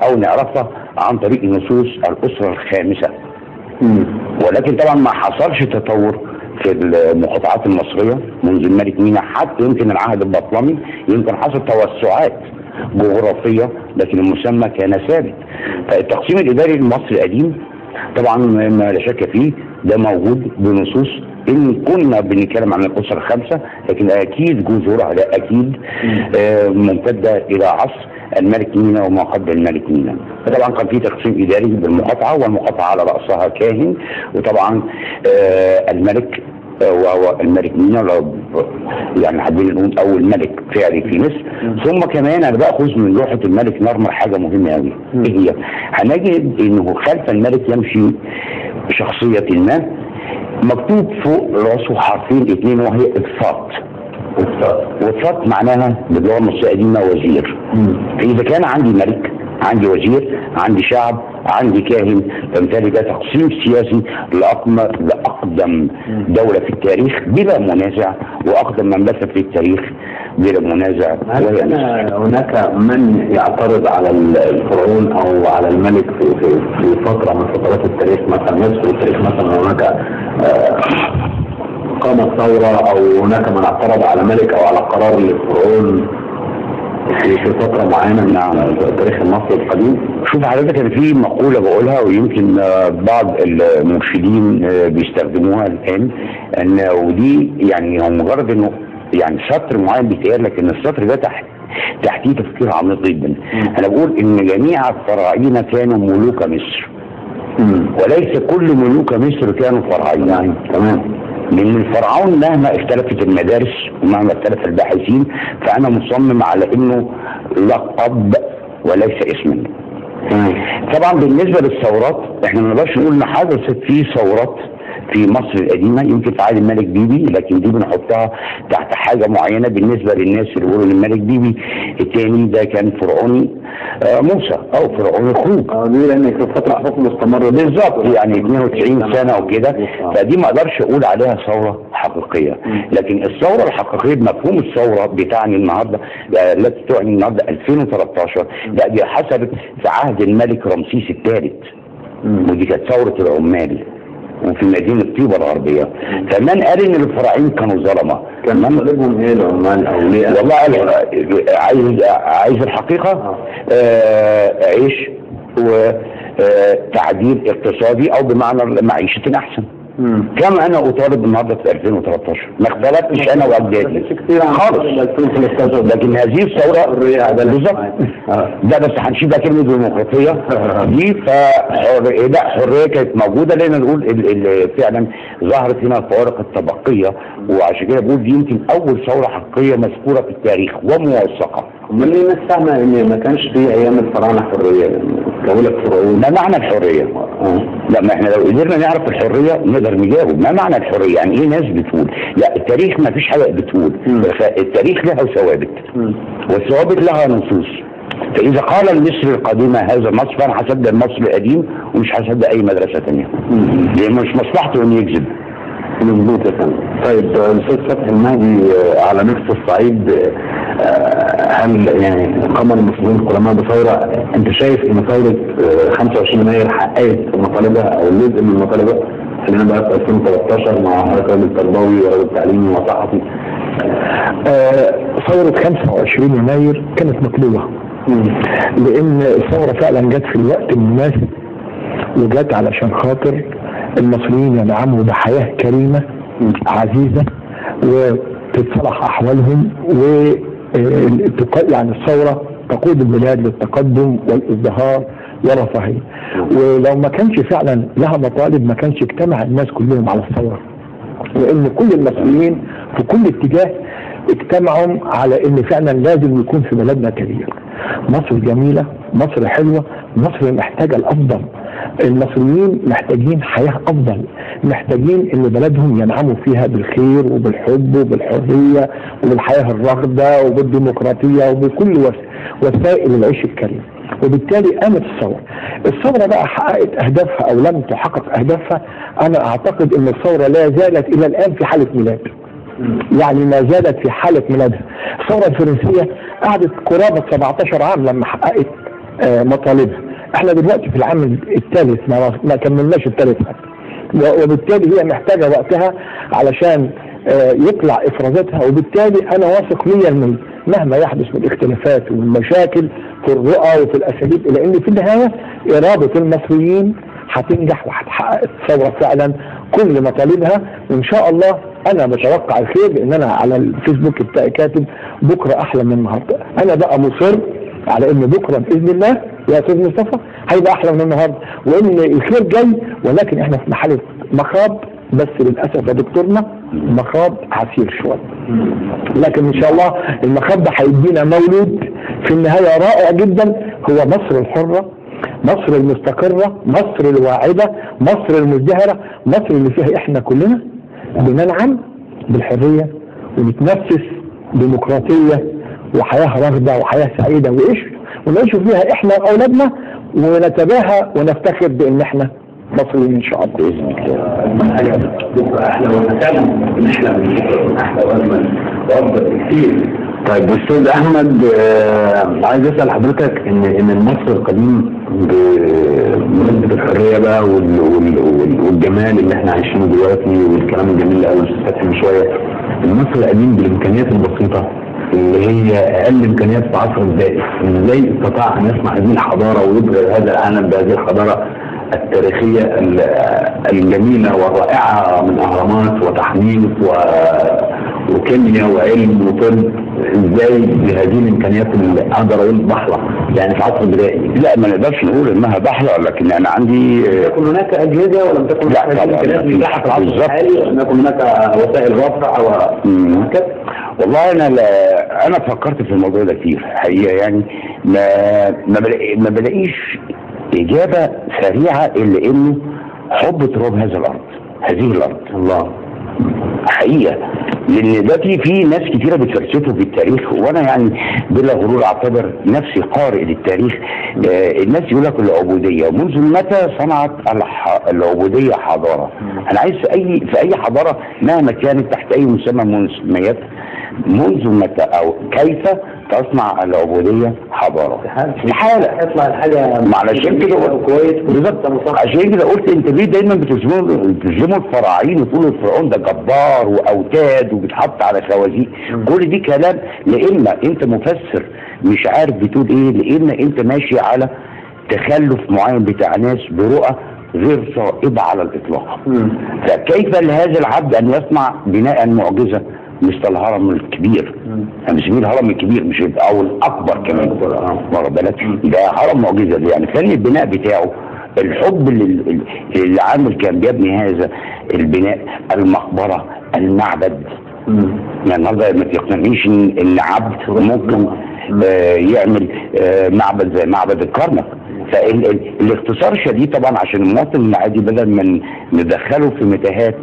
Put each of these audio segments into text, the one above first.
او نعرفها عن طريق نصوص الاسره الخامسه. ولكن طبعا ما حصلش تطور في المقاطعات المصريه منذ الملك مينا، حتى يمكن العهد البطلمي يمكن حصل توسعات جغرافيه لكن المسمى كان ثابت. فالتقسيم الاداري المصري القديم طبعا ما لا شك فيه ده موجود بنصوص ان كنا بنتكلم عن الاسره الخامسه، لكن اكيد جذورها لا اكيد ممتده الى عصر الملك مينا وما قبل الملك مينا. فطبعا كان في تقسيم اداري بالمقاطعه، والمقاطعه على راسها كاهن، وطبعا الملك وهو الملك مينا يعني حابين نقول اول ملك فعلي في مصر. ثم كمان انا باخذ من لوحه الملك نرمر حاجه مهمه قوي، ايه هي؟ هنجد انه خلف الملك يمشي بشخصيه ما مكتوب فوق راسه حرفين اثنين وهي اضفاط. واضفاط معناها باللغه المصريه القديمه وزير. فاذا كان عندي ملك، عندي وزير، عندي شعب، عندي كاهن، فبالتالي ده تقسيم سياسي لاقدم دوله في التاريخ بلا منازع، واقدم مملكه في التاريخ بلا منازع. هل كان هناك من يعترض على الفرعون او على الملك في فتره من فترات التاريخ، مثلا مصر التاريخ مثلا هناك قامت ثوره او هناك من اعترض على ملك او على قرار للفرعون في فتره معينه من التاريخ المصري القديم؟ شوف حضرتك، كان في مقوله بقولها ويمكن بعض المرشدين بيستخدموها الان، ان ودي يعني هو مجرد انه يعني سطر معين بيتقال لك ان السطر ده تحتيه تفكير عميق جدا. انا بقول ان جميع الفراعنه كانوا ملوك مصر، وليس كل ملوك مصر كانوا فراعنه. يعني تمام. لان الفرعون مهما اختلفت المدارس ومهما اختلف الباحثين، فانا مصمم على انه لقب وليس اسما. طبعا بالنسبه للثورات احنا ما نقدرش نقول ان حدثت في ثورات في مصر القديمه، يمكن في عهد الملك بيبي، لكن دي بنحطها تحت حاجه معينه بالنسبه للناس اللي بيقولوا ان الملك بيبي الثاني ده كان فرعوني موسى او فرعوني خوك. دي لان في فتره حكم مستمره بالظبط يعني 92 سنه وكده، فدي ما اقدرش اقول عليها ثوره حقيقيه. لكن الثوره الحقيقيه بمفهوم الثوره بتاعني النهارده التي تعني النهارده 2013 لا دي حصلت في عهد الملك رمسيس الثالث، ودي كانت ثوره العمال وفي مدينه طيبه الغربيه. فمن قال ان الفراعنه كانوا ظلمه؟ كان مطلبهم ايه العمال او ليه؟ والله عايز الحقيقه عيش وتعديل اقتصادي او بمعنى معيشه احسن. كم انا اطالب النهارده في 2013 ما اختلفتش انا واجدادي خالص، لكن هذه الثوره بالظبط ده بس هنشيل بقى كلمه ديمقراطيه دي. لا حريه كانت موجوده، لان نقول فعلا ظهرت هنا الفوارق الطبقيه، وعشان كده بقول دي يمكن اول ثوره حقيقيه مذكوره في التاريخ وموثقه. امال ليه الناس فاهمه ان ما كانش في ايام الفراعنه حريه؟ دوله فرعون ما معنى الحريه؟ لا ما احنا لو قدرنا نعرف الحريه نقدر نجاوب ما معنى الحريه، يعني ايه ناس بتقول؟ لا التاريخ ما فيش حاجه بتقول، التاريخ له ثوابت والثوابت لها نصوص. فاذا قال المصري القديم هذا مصر، فانا هصدق المصري القديم ومش هصدق اي مدرسه ثانيه، لانه مش مصلحته انه يكذب. مظبوط يا فندم. طيب الاستاذ فتحي المهدي، على نفس الصعيد هل يعني قام المسلمين القدماء بثوره؟ انت شايف ان ثوره 25 يناير حققت مطالبها او جزء من مطالبها؟ خلينا بقى في 2013 مع حركه راجل تربوي وراجل تعليمي وصحفي. ثوره 25 يناير كانت مطلوبه، لان الثوره فعلا جت في الوقت المناسب، وجت علشان خاطر المصريين ينعموا بحياه كريمه عزيزه وتتصلح احوالهم، و يعني الثوره تقود البلاد للتقدم والازدهار ورفاهيه. ولو ما كانش فعلا لها مطالب ما كانش اجتمع الناس كلهم على الثوره، لان كل المصريين في كل اتجاه اجتمعوا على ان فعلا لازم يكون في بلدنا تغيير. مصر جميله، مصر حلوه، مصر محتاجه الافضل. المصريين محتاجين حياه افضل، محتاجين ان بلدهم ينعموا فيها بالخير وبالحب وبالحريه وبالحياه الراغده وبالديمقراطيه وبكل وسائل العيش الكريم. وبالتالي قامت الثوره بقى حققت اهدافها او لم تحقق اهدافها. انا اعتقد ان الثوره لا زالت الى الان في حاله ميلاد، يعني ما زالت في حاله ميلادها. الثوره الفرنسيه قعدت قرابه 17 عام لما حققت مطالبها. احنا دلوقتي في العام الثالث ما كملناش الثالث حتى، وبالتالي هي محتاجه وقتها علشان يطلع افرازاتها، وبالتالي انا واثق 100% مهما يحدث من اختلافات والمشاكل في الرؤى وفي الاساليب، الا ان في النهايه اراده المصريين هتنجح وهتحقق الثوره فعلا كل مطالبها. وان شاء الله انا بتوقع الخير، لان انا على الفيسبوك بتاعي كاتب بكره احلى من النهارده. انا بقى مصر على ان بكره باذن الله يا استاذ مصطفى هيبقى احلى من النهارده، وان الخير جاي، ولكن احنا في مرحله مخاض، بس للاسف يا دكتورنا مخاض عسير شويه. لكن ان شاء الله المخاض ده هيدينا مولود في النهايه رائع جدا، هو مصر الحره، مصر المستقره، مصر الواعده، مصر المزدهره، مصر اللي فيها احنا كلنا بننعم بالحريه ونتنفس ديمقراطيه وحياه رغده وحياه سعيده ونعيش فيها احنا واولادنا، ونتباهى ونفتخر بان احنا مصريين ان شاء الله باذن الله. بكره احلى ونتمنى نحلم بكره احلى واجمل وافضل بكثير. طيب استاذ احمد، عايز اسال حضرتك ان المصري القديم بمناسبه الحريه بقى والجمال اللي احنا عايشينه دلوقتي والكلام الجميل اللي قاله الاستاذ فتحي من شويه، المصري القديم بالامكانيات البسيطه اللي هي اقل امكانيات في عصر البائس، ازاي استطاع ان يصنع هذه الحضاره ويبهر هذا العالم بهذه الحضاره التاريخية الجميلة والرائعة من أهرامات وتحنيط وكيمياء وعلم وطب، ازاي بهذه الامكانيات اللي اقدر اقول ضحله يعني في عصر بدائي؟ لا ما نقدرش نقول انها ضحله، لكن انا عندي يكون هناك اجهزه ولم تكن هناك امكانيات متاحه في العصر الحالي، ولم يكن هناك وسائل رفع وهكذا. والله انا فكرت في الموضوع ده كتير حقيقه، يعني ما بلاقيش اجابه سريعه الا انه حب تراب هذه الارض الله حقيقه. لان دلوقتي في ناس كتيره بتفلسفه في التاريخ، وانا يعني بلا غرور اعتبر نفسي قارئ للتاريخ. الناس يقول لك العبوديه، منذ متى صنعت العبوديه حضاره؟ انا عايز في اي حضاره مهما كانت تحت اي مسمى من المسميات، منذ متى او كيف تصنع العبوديه حضاره؟ استحاله يطلع الحاجه. علشان كده كويس بالظبط، عشان كده قلت انت ليه دايما بتظلموا الفراعين وتقولوا الفرعون ده جبار واوتاد وبيتحط على خوازيق؟ كل دي كلام، لاما انت مفسر مش عارف بتقول ايه، لاما انت ماشي على تخلف معين بتاع ناس برؤى غير صائبه على الاطلاق. فكيف لهذا العبد ان يصنع بناء معجزه مثل الهرم الكبير؟ هنسميه الهرم الكبير مش او الاكبر كمان، واخد بالك؟ ده هرم معجزه، يعني فن البناء بتاعه، الحب اللي عامل كان بيبني هذا البناء، المقبره، المعبد. يعني النهارده ما تقنعنيش ان عبد ممكن يعمل معبد زي معبد الكرنك. فالاختصار شديد طبعا عشان المواطن العادي بدل ما ندخله في متاهات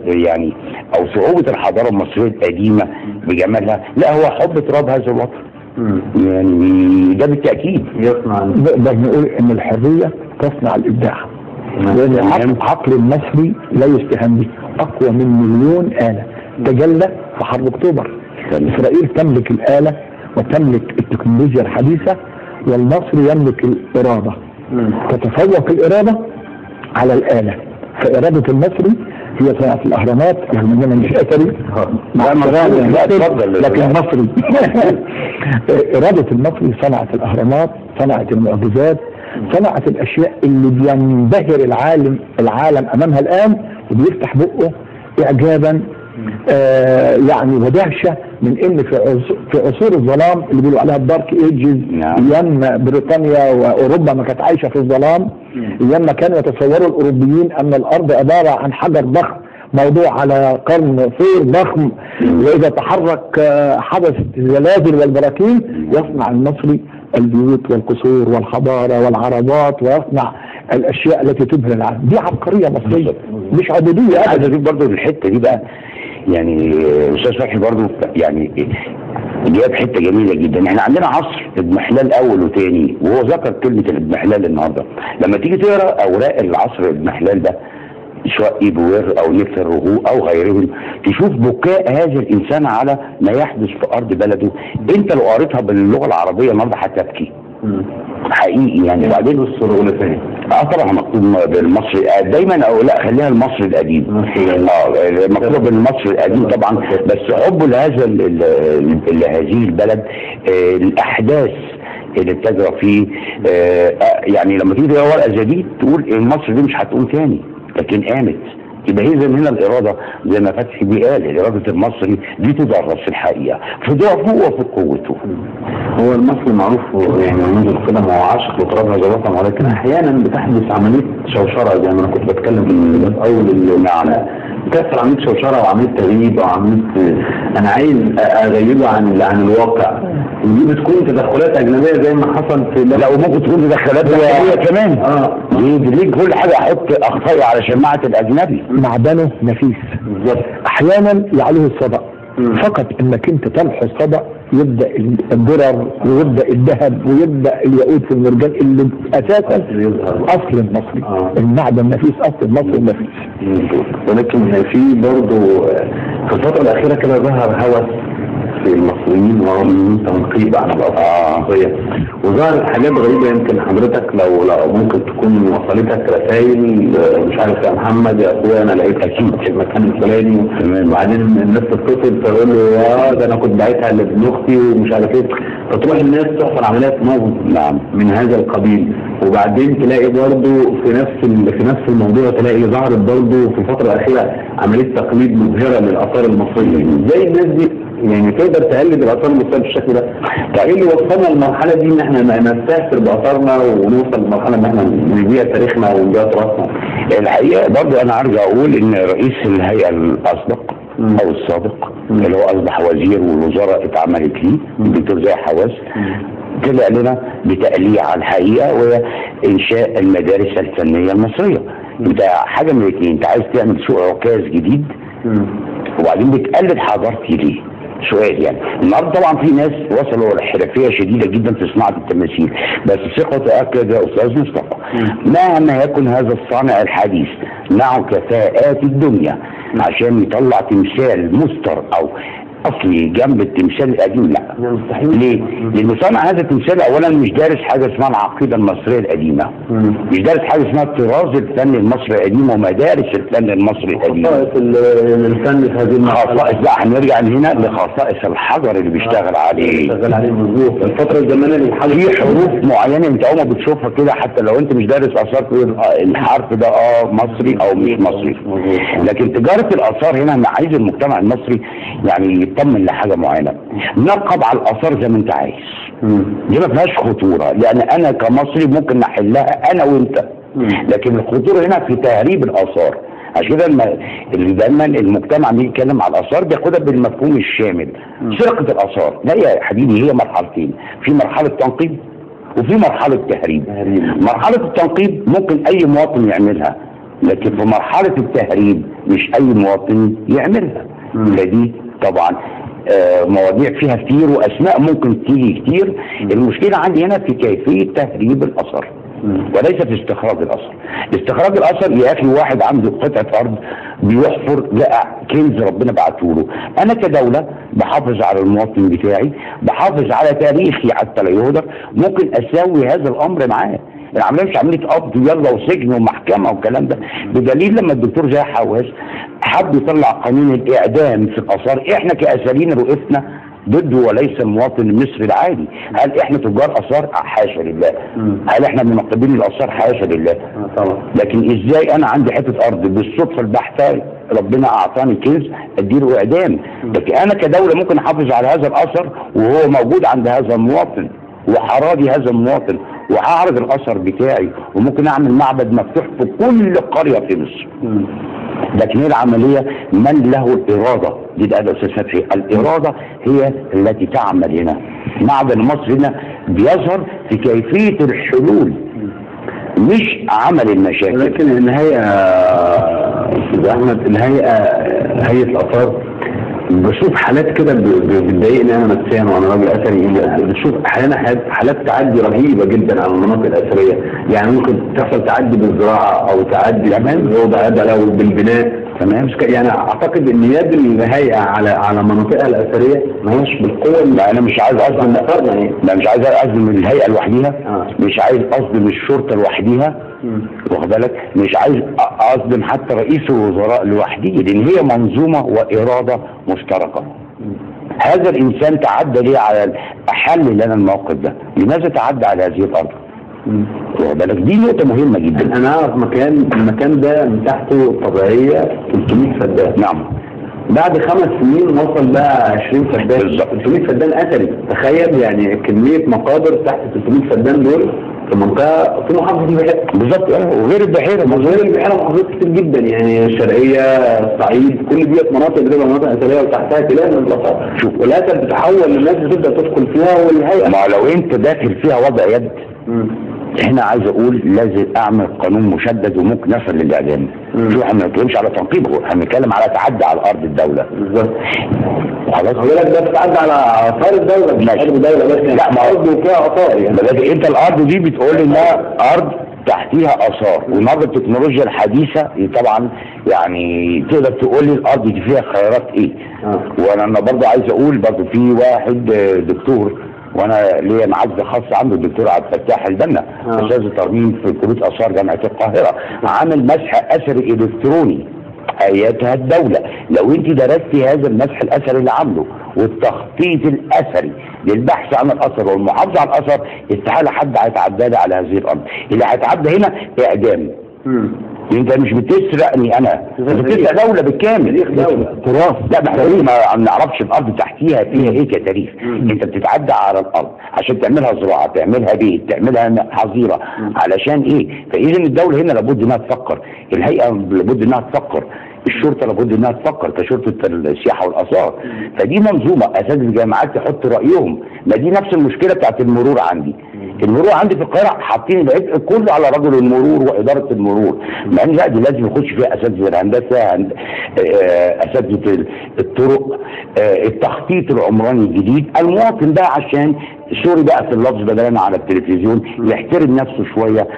يعني او صعوبه الحضاره المصريه القديمه بجمالها، لا هو حب تراب هذا الوطن. يعني ده بالتاكيد يصنع، نقدر نقول ان الحريه تصنع الابداع، لان العقل المصري لا يستهان به، اقوى من مليون اله تجلى في حرب اكتوبر. اسرائيل تملك الاله وتملك التكنولوجيا الحديثه، والمصري يملك الإرادة. تتفوق الإرادة على الآلة، فإرادة المصري هي صناعة الأهرامات، رغم أننا مش أثري لكن المصري إرادة المصري صنعت الأهرامات، صنعت المعجزات، صنعت الأشياء اللي بينبهر العالم أمامها الآن، وبيفتح بقه إعجابا يعني ودهشه من ان في عصور الظلام اللي بيقولوا عليها الدارك ايجز، ايام بريطانيا واوروبا ما كانت عايشه في الظلام، ايام ما كانوا يتصوروا الاوروبيين ان الارض عباره عن حجر ضخم موضوع على قرن طير ضخم، واذا تحرك حدثت الزلازل والبراكين. يصنع المصري البيوت والقصور والحضاره والعربات، ويصنع الاشياء التي تبهر العالم. دي عبقريه مصريه مش عدديه. عايز اضيف برضه الحته دي بقى، يعني الاستاذ فتحي برضه يعني جاب حته جميله جدا. احنا عندنا عصر اضمحلال اول وثاني، وهو ذكر كلمه الاضمحلال النهارده. لما تيجي تقرا اوراق العصر الاضمحلال ده، سواء ايبوير او نيكتر روهو او غيرهم، تشوف بكاء هذا الانسان على ما يحدث في ارض بلده. انت لو قريتها باللغه العربيه النهارده هتبكي. حقيقي يعني. وبعدين السرور ثاني طبعا مكتوب بالمصري دايما، او لا خليها المصري القديم. مكتوب بالمصري القديم طبعا، بس حبه لهذا لهذه البلد، الاحداث اللي بتجرى فيه. يعني لما تيجي تقرا ورقه زي دي تقول مصر دي مش هتقوم تاني، لكن قامت. يبقى اذا هنا الاراده زي ما فتحي بيه قال، اراده المصري دي تدرس في الحقيقه في ضعفه وفي قوته. هو المصري معروف يعني منذ القدم هو عاشق لتراب هذا الوطن، ولكن احيانا بتحدث عمليه شوشره زي ما انا كنت بتكلم في اول نعم، بتحصل عمليه شوشره وعمليه تغييب او عمليه انا عايز اغيبه عن الواقع، ودي بتكون تدخلات اجنبيه زي ما حصل في لا، وممكن تكون تدخلات داخليه كمان. ليه كل حاجه احط اخطائي على شماعه الاجنبي؟ معدنه نفيس بالظبط، احيانا يعلوه الصدى. فقط انك انت تمحو الصدى يبدا الدرر ويبدا الذهب ويبدا الياقوت في المرجان اللي اساسا اصل المصري. المعدن النفيس اصل المصري النفيس. ولكن في برضه في الفتره الاخيره كده ظهر هوس في المصريين وهو تنقيب عن الاوضاع المصريه، وظهرت حاجات غريبه. يمكن حضرتك لو ممكن تكون وصلتك رسائل مش عارف يا محمد يا اخويا انا لقيت اكيد في المكان الفلاني، وبعدين الناس تتصل تقول له ده انا كنت باعتها لابن اختي ومش عارف ايه، فتروح الناس تحصل عمليات نصب من هذا القبيل. وبعدين تلاقي برضه في نفس الموضوع تلاقي ظهرت برضه في الفتره الاخيره عمليه تقليد مبهره للاثار المصريه. ازاي الناس دي يعني تقدر تقلد الاثار المصريه بالشكل ده؟ ايه اللي وصلنا للمرحله دي ان احنا نستهتر باثارنا ونوصل لمرحله ان احنا نبيع تاريخنا ونبيع تراثنا؟ الحقيقه برضه انا ارجع اقول ان رئيس الهيئه الاسبق او السابق اللي هو اصبح وزير والوزاره اتعملت ليه الدكتور زاهي حواس طلع لنا بتقليع على الحقيقه، وهي انشاء المدارس الفنيه المصريه. انت حاجه من الاثنين، انت عايز تعمل سوق عكاز جديد وبعدين بتقلد حضارتي ليه؟ سؤال يعني. النهارده طبعا في ناس وصلوا لحرفيه شديده جدا في صناعه التماثيل، بس ثقه تاكد يا استاذ مصطفى مهما يكن هذا الصانع الحديث معه كفاءات الدنيا عشان يطلع تمثال مستر او اصلي جنب التمثال القديم، لا مستحيل. ليه؟ لانه صنع هذا التمثال اولا مش دارس حاجه اسمها العقيده المصريه القديمه، مش دارس حاجه اسمها الطراز الفني المصري القديم ومدارس الفن المصري القديم. خصائص الفن في هذه خصائص، لا هنرجع هنا لخصائص الحجر اللي بيشتغل عليه. مظبوط. الفتره الزمنيه في حروف معينه انت اول ما بتشوفها كده حتى لو انت مش دارس اثار الحرف ده مصري او مش مصري. لكن تجاره الاثار هنا انا عايز المجتمع المصري يعني يطمن لحاجه معينه، نقب على الاثار زي ما انت عايز. دي ما فيهاش خطوره، لان انا كمصري ممكن نحلها انا وانت. لكن الخطوره هنا في تهريب الاثار. عشان كده اللي دايما المجتمع لما يتكلم على الاثار بياخدها بالمفهوم الشامل. سرقه الاثار لا يا حبيبي، هي مرحلتين، في مرحله تنقيب وفي مرحله تهريب. مرحله التنقيب ممكن اي مواطن يعملها، لكن في مرحله التهريب مش اي مواطن يعملها. فدي طبعا مواضيع فيها كتير واسماء ممكن تيجي كتير. المشكله عندي هنا في كيفيه تهريب الاثر وليس في استخراج الاثر. استخراج الاثر يا اخي واحد عنده قطعه ارض بيحفر لقى كنز ربنا بعته له، انا كدوله بحافظ على المواطن بتاعي، بحافظ على تاريخي حتى لا يهدر، ممكن اساوي هذا الامر معاه. العمليه مش عمليه قبض يلا وسجن ومحكمه والكلام ده، بدليل لما الدكتور زاهي حواس حب يطلع قانون الاعدام في الاثار، احنا كاثريين وقفنا ضده وليس المواطن المصري العادي. هل احنا تجار اثار؟ حاشا لله. هل احنا منقبين الاثار؟ حاشا لله. طبعا. لكن ازاي انا عندي حته ارض بالصدفه البحته ربنا اعطاني كنز اديله اعدام؟ لكن انا كدوله ممكن احافظ على هذا الاثر وهو موجود عند هذا المواطن وحراضي هذا المواطن وهعرض الاثر بتاعي، وممكن اعمل معبد مفتوح في كل قريه في مصر. لكن هي العمليه من له الاراده، دي بقى الاستاذ فتحي، الاراده هي التي تعمل هنا. معدن مصر هنا بيظهر في كيفيه الحلول مش عمل المشاكل. لكن الهيئه استاذ احمد، هيئه الاثار بشوف حالات كده بتضايقني انا نفسيا وانا راجل اثري. بشوف احيانا حالات تعدي رهيبه جدا على المناطق الاثريه، يعني ممكن تحصل تعدي بالزراعه او تعدي بالوضع ده لو بالبناء، تمام. يعني اعتقد ان يد الهيئه على مناطقها الاثريه ما هيش بالقوه لا انا مش عايز اصدم، لا مش عايز اصدم الهيئه لوحديها، مش عايز اصدم الشرطه لوحديها، واخد بالك، مش عايز اصدم حتى رئيس الوزراء لوحده، لان هي منظومه واراده مشتركه. هذا الانسان تعدى ليه على حل لنا الموقف ده؟ لماذا تعدى على هذه الارض؟ واخد بالك، دي نقطه مهمه جدا. انا اعرف المكان ده مساحته الطبيعيه 300 فدان. نعم. بعد 5 سنين وصل بقى 20 فدان. 300 فدان اثري، تخيل يعني كميه مقابر تحت 300 فدان دول في منطقه في محافظه البحيره. بالظبط. وغير البحيره، محافظات كتير جدا، يعني الشرقيه، الصعيد، كل ديت مناطق بتبقى مناطق اثريه وتحتها تلاقي من الاثار. شوف، والاثر بتتحول للناس بتبدا تدخل فيها والهيئه. ما لو انت داخل فيها وضع يد، هنا عايز اقول لازم اعمل قانون مشدد وممكن نصل للاعدام. شوف، احنا ما بنتكلمش على تنقيبه، احنا بنتكلم على تعدي على ارض الدوله. بالظبط. خلاص. هقول لك ده بتعدي على اثار الدوله، مش ارض الدوله بس، يعني لا، ما ارض وفيها اثار يعني. لكن انت الارض دي بتقول انها ارض تحتيها اثار، والنهارده التكنولوجيا الحديثه طبعا يعني تقدر تقول لي الارض دي فيها خيارات ايه. وانا برضه عايز اقول برضه في واحد دكتور، وانا ليا معزه خاصه عنده، الدكتور عبد الفتاح البنا، استاذ ترميم في كليه اثار جامعه القاهره، عامل مسح اثري الكتروني ايتها الدوله. لو انت درستي هذا المسح الاثري اللي عامله والتخطيط الاثري للبحث عن الاثر والمحافظه على الاثر، استحاله حد هيتعدى على هذه الارض. اللي هيتعدى هنا اعدام. انت مش بتسرقني انا، انت بتسرق دوله بالكامل، تراث. لا ما نعرفش الارض تحتيها فيها ايه كتاريخ. انت بتتعدى على الارض عشان تعملها زراعه، تعملها بيت، تعملها حظيره، علشان ايه؟ فاذا الدوله هنا لابد انها تفكر، الهيئه لابد انها تفكر، الشرطه لابد انها تفكر كشرطه السياحه والاثار. فدي منظومه، اساتذه الجامعات يحطوا رايهم. ما دي نفس المشكله بتاعت المرور عندي. المرور عندي في القاهره حاطين العبء كله على رجل المرور واداره المرور، مع ان لا، دي لازم يخش فيها اساتذه الهندسه، اساتذه الطرق، التخطيط العمراني الجديد. المواطن بقى عشان سوري بقى في اللفظ، بدل على التلفزيون، يحترم نفسه شويه